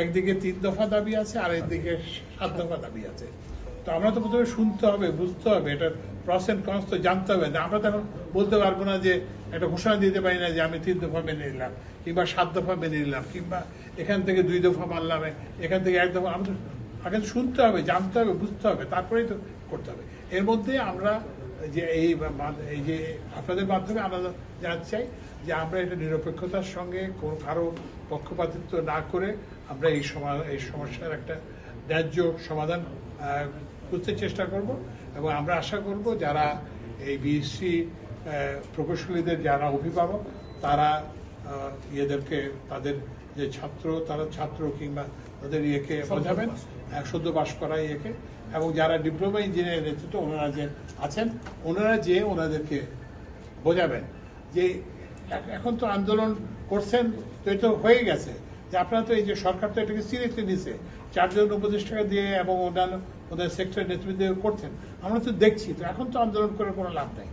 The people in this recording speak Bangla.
একদিকে 3 দফা দাবি আছে আর একদিকে 7 দফা দাবি আছে। তো আমরা তো প্রথমে শুনতে হবে, বুঝতে হবে, এটা প্রস এন্ড কনস তো জানতে হবে। আমরা তো এখন বলতে পারবো না যে একটা ঘোষণা দিতে পারি না যে আমি 3 দফা মেনে নিলাম কিংবা 7 দফা মেনে নিলাম কিংবা এখান থেকে 2 দফা মানলাম, এখান থেকে 1 দফা। আমাদের আগে শুনতে হবে, জানতে হবে, বুঝতে হবে, তারপরেই তো করতে হবে। এর মধ্যে আমরা যে এই যে আপনাদের মাধ্যমে আমরা জানতে চাই যে আমরা এটা নিরপেক্ষতার সঙ্গে কারো পক্ষপাতিত্ব না করে আমরা এই সমস্যার একটা ন্যায্য সমাধান খুঁজতে চেষ্টা করব। এবং আমরা আশা করব যারা এই বিএসসি প্রকৌশলীদের যারা অভিভাবক তারা ইয়েদেরকে তাদের যে তারা ছাত্র কিংবা তাদের ইয়েকে বোঝাবেন, সদ্য পাশ করা ইয়েকে, এবং যারা ডিপ্লোমা ইঞ্জিনিয়ারিং নেতৃত্ব ওনারা যে আছেন ওনারা যে ওনাদেরকে বোঝাবেন যে এখন তো আন্দোলন করছেন, তো এটা হয়ে গেছে যে আপনারা তো এই যে সরকার তো এটাকে সিরিয়াসলি নিছে, 4 জন উপদেষ্টা দিয়ে এবং অন্যান্য ওদের সেক্টরের নেতৃত্ব দিয়ে করছেন, আমরা তো দেখছি। তো এখন তো আন্দোলন করে কোনো লাভ নাই।